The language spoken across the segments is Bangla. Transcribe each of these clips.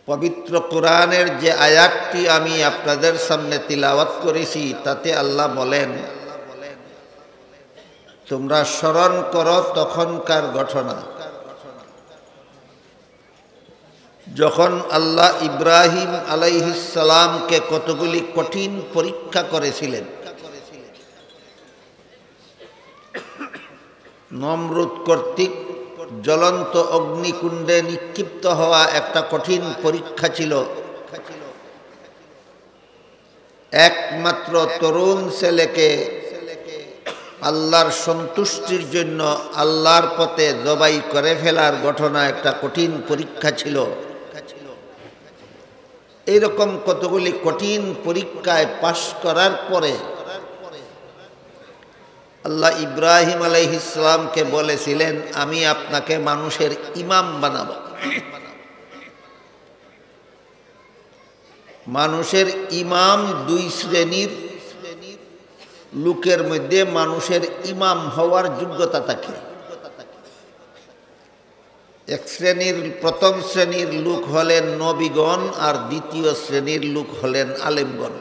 পবিত্র কোরআনের যে আয়াতটি আমি আপনাদের সামনে তিলাওয়াত করেছি তাতে আল্লাহ বলেন, তোমরা স্মরণ করো তখনকার ঘটনা যখন আল্লাহ ইব্রাহিম আলাইহিস সালামকে কতগুলি কঠিন পরীক্ষা করেছিলেন। নমরুদ কর্তৃক জ্বলন্ত অগ্নিকুণ্ডে নিক্ষিপ্ত হওয়া একটা কঠিন পরীক্ষা ছিল। একমাত্র তরুণ ছেলেকে আল্লাহর সন্তুষ্টির জন্য আল্লাহর পথে জবাই করে ফেলার ঘটনা একটা কঠিন পরীক্ষা ছিল। এইরকম কতগুলি কঠিন পরীক্ষায় পাশ করার পরে আল্লাহ ইব্রাহিম আলাইহিস সালামকে বলেছিলেন, আমি আপনাকে মানুষের ইমাম বানাবো। মানুষের ইমাম দুই শ্রেণীর লোকের মধ্যে মানুষের ইমাম হওয়ার যোগ্যতা থাকে। প্রথম শ্রেণীর লোক হলেন নবীগণ, আর দ্বিতীয় শ্রেণীর লোক হলেন আলেমগণ।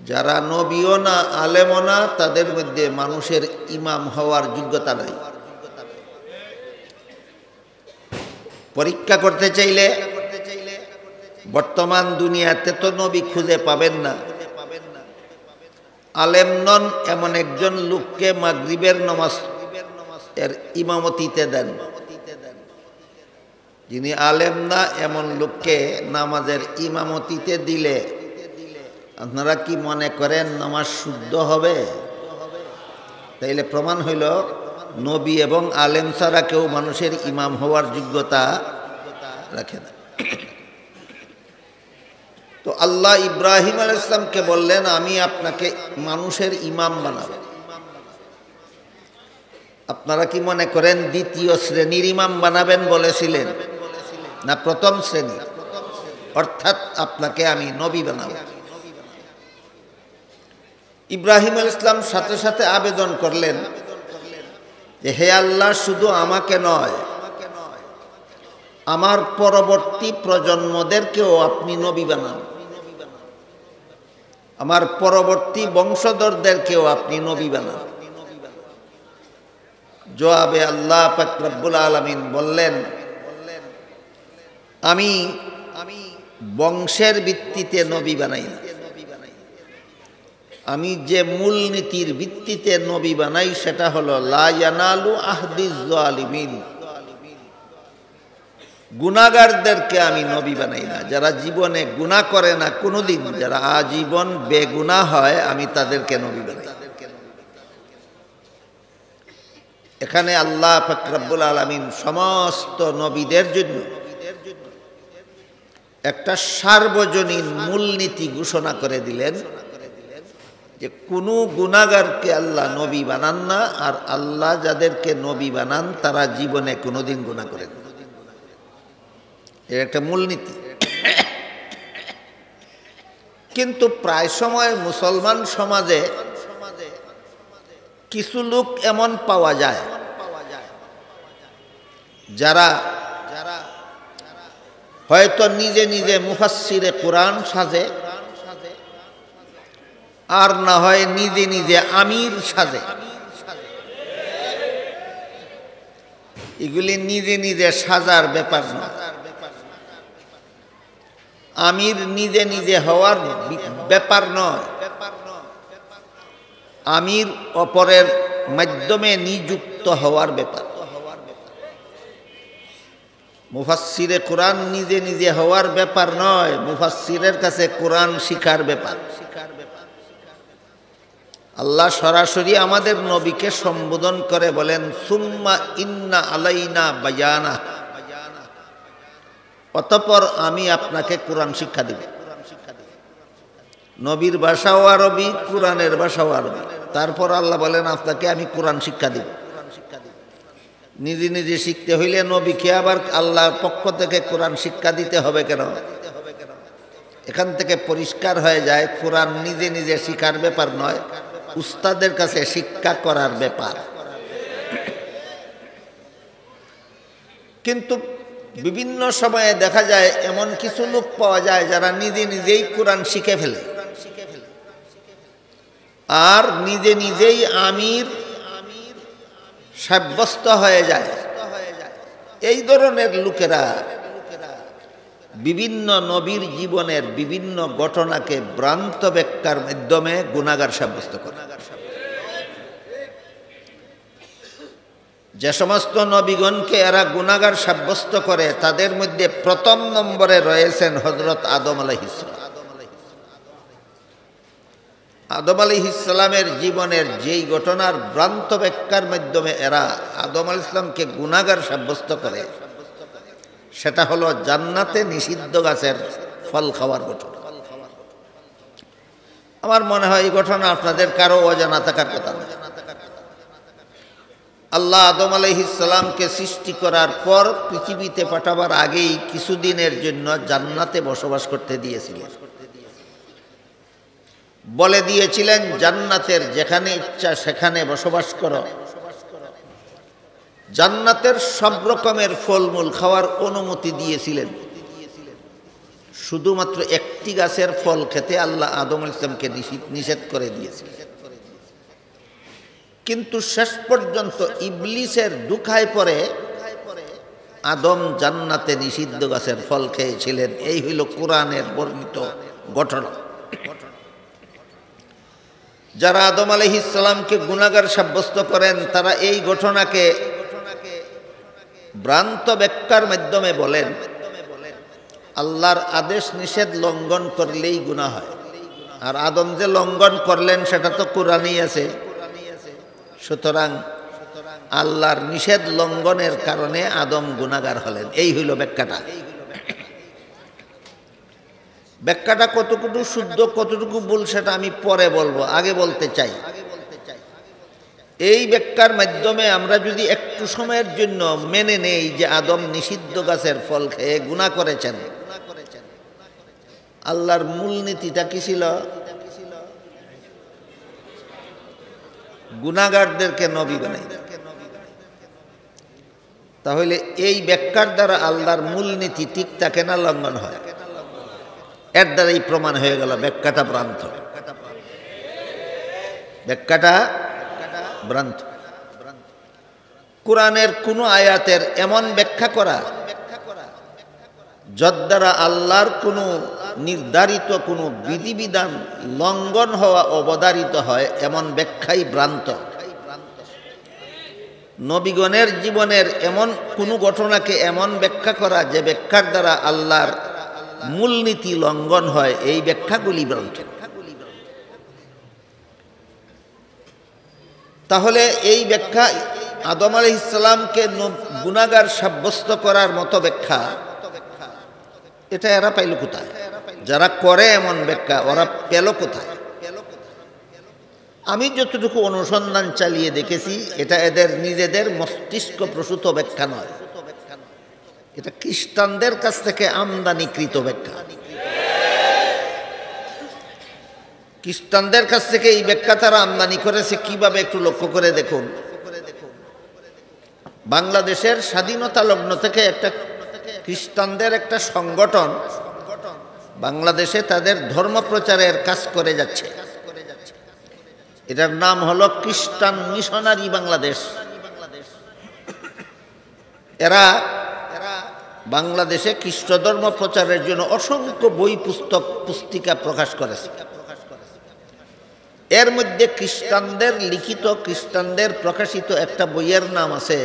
যারা নবীও না আলেমও না, তাদের মধ্যে মানুষের ইমাম হওয়ার যোগ্যতা নাই। পরীক্ষা করতে চাইলে বর্তমান দুনিয়াতে তো নবী খুঁজে পাবেন না। আলেম নন এমন একজন লোককে মাগরিবের নামাজ এর ইমামতিতে দেন। যিনি আলেম না এমন লোককে নামাজের ইমামতিতে দিলে আপনারা কি মনে করেন নামাজ শুদ্ধ হবে? তাইলে প্রমাণ হইল নবী এবং আলেম ছাড়া কেউ মানুষের ইমাম হওয়ার যোগ্যতা রাখে না। তো আল্লাহ ইব্রাহিম আলাইহিস সালামকে বললেন, আমি আপনাকে মানুষের ইমাম বানাবো। আপনারা কি মনে করেন দ্বিতীয় শ্রেণীর ইমাম বানাবেন বলেছিলেন, না প্রথম শ্রেণী? অর্থাৎ আপনাকে আমি নবী বানাবো। ইব্রাহিম আলাইহিস সালাম সাথে সাথে আবেদন করলেন যে, হে আল্লাহ, শুধু আমাকে নয়, আমার পরবর্তী প্রজন্মদেরকেও আপনি নবী বানান। আমার পরবর্তী বংশধরদেরকেও আপনি নবী বানান। জবাবে আল্লাহ পাক রব্বুল আলামিন বললেন, আমি বংশের ভিত্তিতে নবী বানাই না। আমি যে মূলনীতির ভিত্তিতে নবী বানাই সেটা হলো লা ইয়ানালু আহদিজ জালিমিন। গুনাহগারদেরকে আমি নবী বানাই না। যারা জীবনে গুনাহ করে না কোনোদিন, যারা আজীবন বেগুনাহ হয়, আমি তাদেরকে নবী বানাই। এখানে আল্লাহ পাক রব্বুল আলামিন সমস্ত নবীদের জন্য একটা সার্বজনীন মূলনীতি ঘোষণা করে দিলেন যে কোনো গুনাহগারকে আল্লাহ নবী বানান না, আর আল্লাহ যাদেরকে নবী বানান তারা জীবনে কোনোদিন গুনাহ করেন না। এর একটা মূলনীতি। কিন্তু প্রায় সময় মুসলমান সমাজে কিছু লোক এমন পাওয়া যায় যারা হয়তো নিজে নিজে মুফাসসিরে কোরআন সাজে, আর না হয় নিজে নিজে আমির সাজে। এগুলি নিজে নিজে সাজার ব্যাপার নয়। আমির নিজে নিজে হওয়ার ব্যাপার নয়। আমির অপরের মাধ্যমে নিযুক্ত হওয়ার ব্যাপার। মুফাসসিরে কোরআন নিজে নিজে হওয়ার ব্যাপার নয়, মুফাসসিরের কাছে কোরআন শিখার ব্যাপার। আল্লাহ সরাসরি আমাদের নবীকে সম্বোধন করে বলেন, সুম্মা ইন্না আলাইনা বায়ানা, অতঃপর আমি আপনাকে কোরআন শিক্ষা দেব। নবীর ভাষাও আরবি, কোরআনের ভাষাও আরবি। তারপর আল্লাহ বলেন, আপনাকে আমি কোরআন শিক্ষা দেব। নিজে নিজে শিখতে হইলে নবীকে আবার আল্লাহর পক্ষ থেকে কোরআন শিক্ষা দিতে হবে কেন? এখান থেকে পরিষ্কার হয়ে যায় কোরআন নিজে নিজে শিখার ব্যাপার নয়, উস্তাদের কাছে শিক্ষা করার ব্যাপার। কিন্তু বিভিন্ন সময়ে দেখা যায় এমন কিছু লোক পাওয়া যায় যারা নিজে নিজেই কোরআন শিখে ফেলে আর নিজে নিজেই আমির সাব্যস্ত হয়ে যায়। এই ধরনের লোকেরা বিভিন্ন নবীর জীবনের বিভিন্ন ঘটনাকে ভ্রান্ত ব্যাখ্যার মাধ্যমে গুনাহগার সাব্যস্ত করে। যে সমস্ত নবীগণকে এরা গুনাহগার সাব্যস্ত করে তাদের মধ্যে প্রথম নম্বরে রয়েছেন হযরত আদম আলাইহিস সালাম। আদম আলাইহিস সালামের জীবনের যেই ঘটনার ভ্রান্ত ব্যাখ্যার মাধ্যমে এরা আদম আলাইহিস সালামকে গুনাহগার সাব্যস্ত করে সেটা হলো জান্নাতে নিষিদ্ধ গাছের ফল খাওয়ার ঘটনা। আমার মনে হয় এই ঘটনা আপনাদের কারো অজানা থাকার কথা নয়। আল্লাহ আদম আলাইহিস সালামকে সৃষ্টি করার পর পৃথিবীতে পাঠাবার আগেই কিছুদিনের জন্য জান্নাতে বসবাস করতে দিয়েছিলেন। বলে দিয়েছিলেন জান্নাতের যেখানে ইচ্ছা সেখানে বসবাস করো। জান্নাতের সব রকমের ফলমূল খাওয়ার অনুমতি দিয়েছিলেন, শুধুমাত্র একটি গাছের ফল খেতে আল্লাহ আদম আলাইহিস সালামকে নিষেধ করে দিয়েছিলেন। কিন্তু শেষ পর্যন্ত ইবলিসের দুখায় পরে আদম জান্নাতে নিষিদ্ধ গাছের ফল খেয়েছিলেন। এই হইল কোরআনের বর্ণিত ঘটনা। যারা আদম আলাইহিস সালামকে গুনাহগার সাব্যস্ত করেন তারা এই ঘটনাকে ভ্রান্ত ব্যাখ্যার মাধ্যমে বলেন আল্লাহর আদেশ নিষেধ লঙ্ঘন করলেই গুনাহ হয়, আর আদম যে লঙ্ঘন করলেন সেটা তো কোরআনেই আছে, সুতরাং আল্লাহর নিষেধ লঙ্ঘনের কারণে আদম গুনাহগার হলেন। এই হইল ব্যাখ্যাটা। ব্যাখ্যাটা কতটুকু শুদ্ধ কতটুকু ভুল সেটা আমি পরে বলবো, আগে বলতে চাই এই ব্যাখ্যার মাধ্যমে আমরা যদি একটু সময়ের জন্য মেনে নেই যে আদম নিষিদ্ধ গাছের ফল খেয়ে গুনাহ করেছেন, আল্লাহর মূলনীতিটা কি ছিল? গুনাহগারদেরকে নবী বানাই। তাহলে এই ব্যাখ্যার দ্বারা আল্লাহর মূলনীতি ঠিক থাকে না লঙ্ঘন হয়? এর দ্বারাই প্রমাণ হয়ে গেল ব্যাখ্যাটা ভ্রান্ত। ব্যাখ্যাটা ভ্রান্ত। কোরআনের কোন আয়াতের এমন ব্যাখ্যা করা যার দ্বারা আল্লাহর কোনো নির্ধারিত কোনো বিধিবিধান লঙ্ঘন হওয়া অবধারিত হয় এমন ব্যাখ্যাই ভ্রান্ত। নবীগণের জীবনের এমন কোনো ঘটনাকে এমন ব্যাখ্যা করা যে ব্যাখ্যার দ্বারা আল্লাহর মূলনীতি লঙ্ঘন হয়, এই ব্যাখ্যাগুলি ভ্রান্ত। তাহলে এই ব্যাখ্যা আদম আলাইহিস সালামকে গুনাহগার সাব্যস্ত করার মতো ব্যাখ্যা এটা এরা পাইল কোথায়? যারা করে এমন ব্যাখ্যা ওরা পেল কোথায়? আমি যতটুকু অনুসন্ধান চালিয়ে দেখেছি এটা এদের নিজেদের মস্তিষ্ক প্রসূত ব্যাখ্যা নয়, এটা খ্রিস্টানদের কাছ থেকে আমদানিকৃত ব্যাখ্যা। খ্রিস্টানদের কাছ থেকে এই ব্যাখ্যা তারা আমদানি করেছে কিভাবে একটু লক্ষ্য করে দেখুন। বাংলাদেশের স্বাধীনতা লগ্ন থেকে একটা খ্রিস্টানদের একটা সংগঠন বাংলাদেশে তাদের ধর্ম প্রচারের কাজ করে যাচ্ছে। এটার নাম হলো খ্রিস্টান মিশনারি বাংলাদেশ। এরা বাংলাদেশে খ্রিস্ট ধর্ম প্রচারের জন্য অসংখ্য বই পুস্তক পুস্তিকা প্রকাশ করেছে। এর মধ্যে খ্রিস্টানদের লিখিত খ্রিস্টানদের প্রকাশিত একটা বইয়ের নাম আছে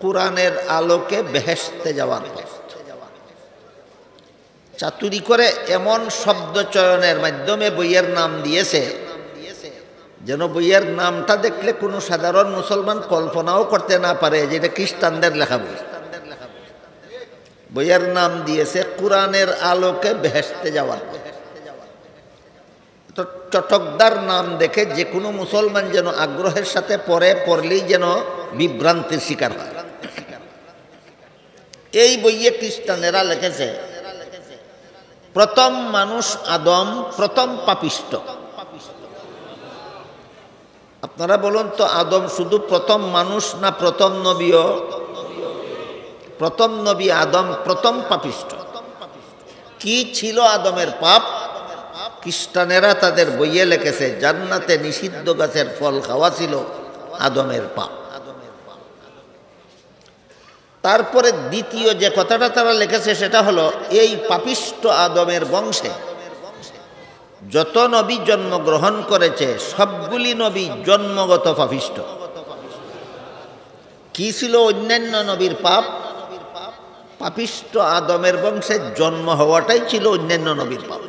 কোরআনের আলোকে বেহেশতে যাওয়ার পথ। চাতুরি করে এমন শব্দ চয়নের মাধ্যমে বইয়ের নাম দিয়েছে যেন বইয়ের নামটা দেখলে কোনো সাধারণ মুসলমান কল্পনাও করতে না পারে যে এটা খ্রিস্টানদের লেখা বই। বইয়ের নাম দিয়েছে কোরআনের আলোকে বেহেশতে যাওয়ার পথ। তো চটকদার নাম দেখে যে কোনো মুসলমান যেন আগ্রহের সাথে পড়লেই যেন বিভ্রান্তির শিকার হয়। এই বইয়ে খ্রিস্টানেরা লিখেছে প্রথম মানুষ আদম, প্রথম পাপিষ্ট। আপনারা বলুন তো আদম শুধু প্রথম মানুষ না প্রথম নবীও? প্রথম নবী আদম প্রথম পাপিষ্ঠ। কি ছিল আদমের পাপ? খ্রিস্টানেরা তাদের বইয়ে লিখেছে জান্নাতে নিষিদ্ধ গাছের ফল খাওয়া ছিল আদমের পাপ। তারপরে দ্বিতীয় যে কথাটা তারা লিখেছে সেটা হলো এই পাপিষ্ঠ আদমের বংশে যত নবী জন্মগ্রহণ করেছে সবগুলি নবী জন্মগত পাপিষ্ঠ। কি ছিল অন্যান্য নবীর পাপ? পাপিষ্ঠ আদমের বংশে জন্ম হওয়াটাই ছিল অন্যান্য নবীর পাপ।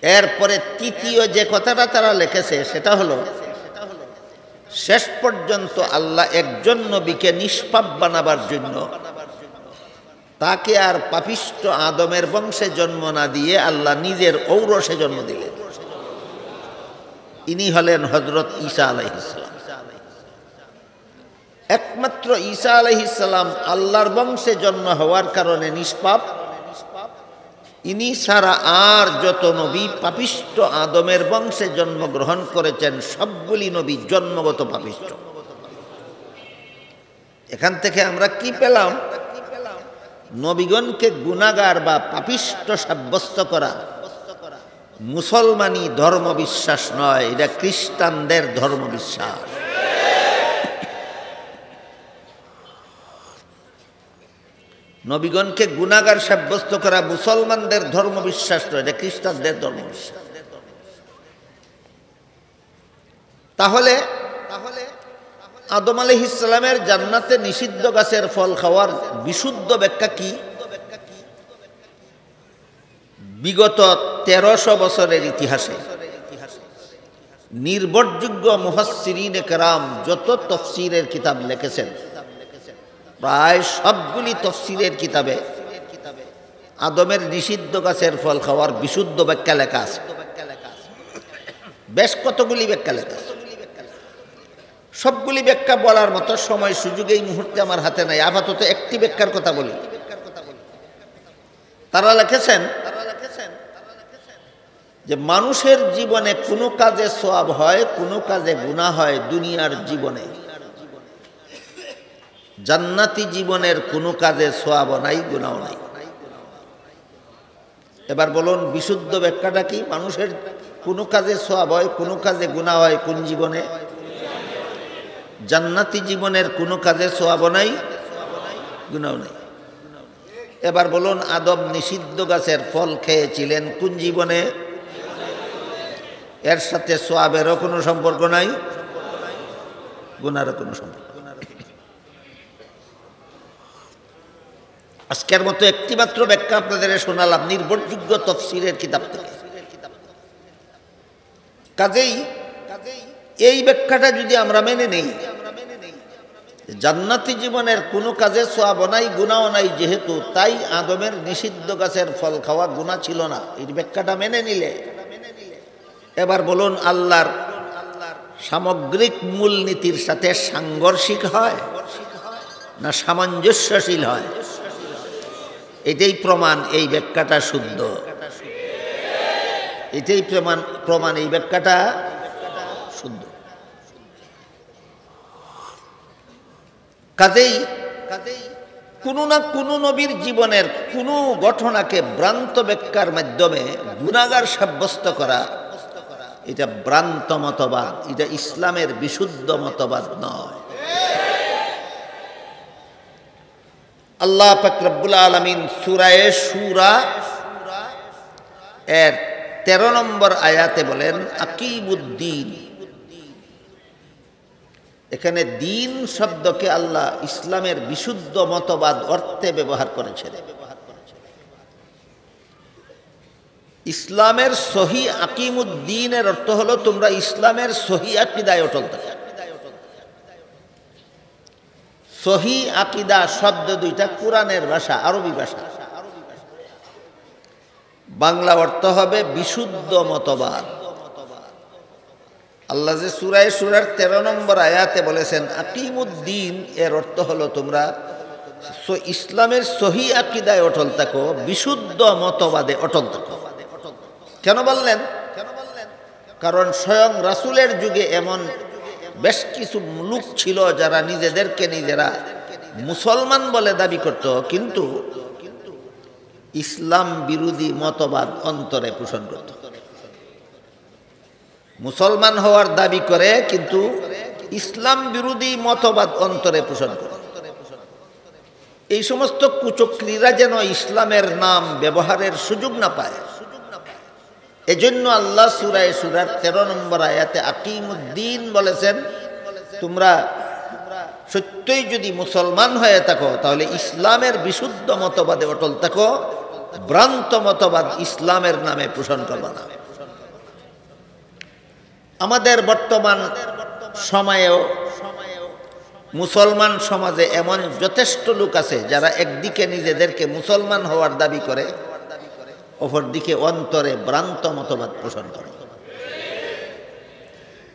এরপরে তৃতীয় যে কথাটা তারা লিখেছে সেটা হলো শেষ পর্যন্ত আল্লাহ একজন নবীকে নিষ্পাপ বানাবার জন্য তাকে আর পাপিষ্ঠ আদমের বংশে জন্ম না দিয়ে আল্লাহ নিজের ঔরসে জন্ম দিলেন। ইনি হলেন হযরত ঈসা আলাইহিস সালাম। একমাত্র ঈসা আলাইহিস সালাম আল্লাহর বংশে জন্ম হওয়ার কারণে নিষ্পাপ। ইনি ছাড়া আর যত নবী পাপিষ্ঠ আদমের বংশে জন্মগ্রহণ করেছেন সবগুলি নবী জন্মগত পাপিষ্ঠ। এখান থেকে আমরা কি পেলাম? নবীগণকে গুনাহগার বা পাপিষ্ঠ সাব্যস্ত করা মুসলমানি ধর্মবিশ্বাস নয়, এটা খ্রিস্টানদের ধর্মবিশ্বাস। নবীগণকে গুনাহগার সাব্যস্ত করা মুসলমানদের ধর্মবিশ্বাস নয়, এটা খ্রিস্টানদের ধর্মবিশ্বাস। তাহলে আদম আলাইহিস সালামের জান্নাতে নিষিদ্ধ গাছের ফল খাওয়ার বিশুদ্ধ ব্যাখ্যা কি? বিগত 1300 বছরের ইতিহাসে নির্ভরযোগ্য মুফাসসিরিনে কেরাম যত তফসিরের কিতাব লিখেছেন প্রায় সবগুলি তফসিরের কিতাবে আদমের নিষিদ্ধ গাছের ফল খাওয়ার বিশুদ্ধ ব্যাখ্যা লেখা আছে। বেশ কতগুলি ব্যাখ্যা লেখা আছে। সবগুলি ব্যাখ্যা বলার মতো সময় সুযোগ এই মুহূর্তে আমার হাতে নাই। আপাতত একটি ব্যাখ্যার কথা বলি। তারা লিখেছেন যে মানুষের জীবনে কোনো কাজে সওয়াব হয়, কোনো কাজে গুনাহ হয় দুনিয়ার জীবনে। জান্নাতি জীবনের কোনো কাজে সওয়াব নাই, গুনাহ নাই। এবার বলুন বিশুদ্ধ ব্যাখ্যাটা কি? মানুষের কোনো কাজে সওয়াব হয়, কোনো কাজে গুনাহ হয় কোন জীবনে? জান্নাতি জীবনের কোনো কাজে সওয়াব নাই, গুনাহ নাই। এবার বলুন আদম নিষিদ্ধ গাছের ফল খেয়েছিলেন কোন জীবনে? এর সাথে সওয়াবেরও কোনো সম্পর্ক নাই, গুনাহরও কোনো সম্পর্ক। আজকের মতো একটিমাত্র ব্যাখ্যা আপনাদের শোনালাম নির্ভরযোগ্য তফসিরের কিতাব থেকে। কাজেই এই ব্যাখ্যাটা যদি আমরা মেনে নেই, জান্নাতি জীবনের কোনো কাজে সওয়াব নাই, গুনাহ নাই, যেহেতু তাই আদমের নিষিদ্ধ গাছের ফল খাওয়া গুনাহ ছিল না, এই ব্যাখ্যাটা মেনে নিলে এবার বলুন আল্লাহর সামগ্রিক মূলনীতির সাথে সাংঘর্ষিক হয় না সামঞ্জস্যশীল হয়? এটাই প্রমাণ এই ব্যাখ্যাটা শুদ্ধ। এটাই প্রমাণ এই ব্যাখ্যাটা শুদ্ধ। কাজেই কোনো না কোনো নবীর জীবনের কোনো ঘটনাকে ভ্রান্ত ব্যাখ্যার মাধ্যমে গুনাহগার সাব্যস্ত করা এটা ভ্রান্ত মতবাদ, এটা ইসলামের বিশুদ্ধ মতবাদ নয়। আল্লাহ পাক রব্বুল আলামিন সূরা শূরা এর 13 নম্বর আয়াতে বলেন আকিমুদ্দিন। এখানে দিন শব্দকে আল্লাহ ইসলামের বিশুদ্ধ মতবাদ অর্থে ব্যবহার করেছেন। ইসলামের সহি আকিমুদ্দিনের অর্থ হলো তোমরা ইসলামের সহি আকীদায় অটল থাকো। সহি আকীদা শব্দ দুইটা কোরআনের ভাষা, আরবি ভাষা। বাংলা অর্থ হবে বিশুদ্ধ মতবাদ। আল্লাহ যে সূরা শূরার 13 নম্বর আয়াতে বলেছেন আকিমুদ্দিন, এর অর্থ হলো তোমরা ইসলামের সহি আকীদায় অটল থাকো, বিশুদ্ধ মতবাদে অটল থাকো। কেন বললেন? কারণ স্বয়ং রাসূলের যুগে এমন বেশ কিছু লোক ছিল যারা নিজেদেরকে নিজেরা মুসলমান বলে দাবি করত, কিন্তু ইসলাম বিরোধী মতবাদ অন্তরে পোষণ করত। মুসলমান হওয়ার দাবি করে, কিন্তু ইসলাম বিরোধী মতবাদ অন্তরে পোষণ করে। এই সমস্ত কুচক্রীরা যেন ইসলামের নাম ব্যবহারের সুযোগ না পায়, এজন্য আল্লাহ সূরা শুরার 13 নম্বর আয়াতে আকিমুদ্দিন বলেছেন, তোমরা সত্যই যদি মুসলমান হয়ে থাকো তাহলে ইসলামের বিশুদ্ধ মতবাদে অটল থাকো, ভ্রান্ত মতবাদ ইসলামের নামে পোষণ করবে না। আমাদের বর্তমান সময়েও মুসলমান সমাজে এমন যথেষ্ট লোক আছে যারা একদিকে নিজেদেরকে মুসলমান হওয়ার দাবি করে, অপরদিকে অন্তরে ভ্রান্ত মতবাদ পোষণ করে।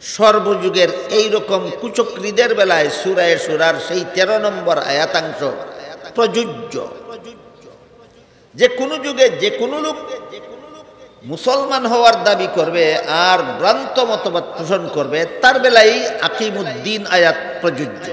সর্বযুগের এই রকম কুচক্রীদের বেলায় সূরা শুরার সেই 13 নম্বর আয়াতাংশ প্রযোজ্য, যে কোনো যুগে যে কোনো লোক মুসলমান হওয়ার দাবি করবে আর ভ্রান্ত মতবাদ পোষণ করবে, তার বেলায় আকিমুদ্দিন আয়াত প্রযোজ্য।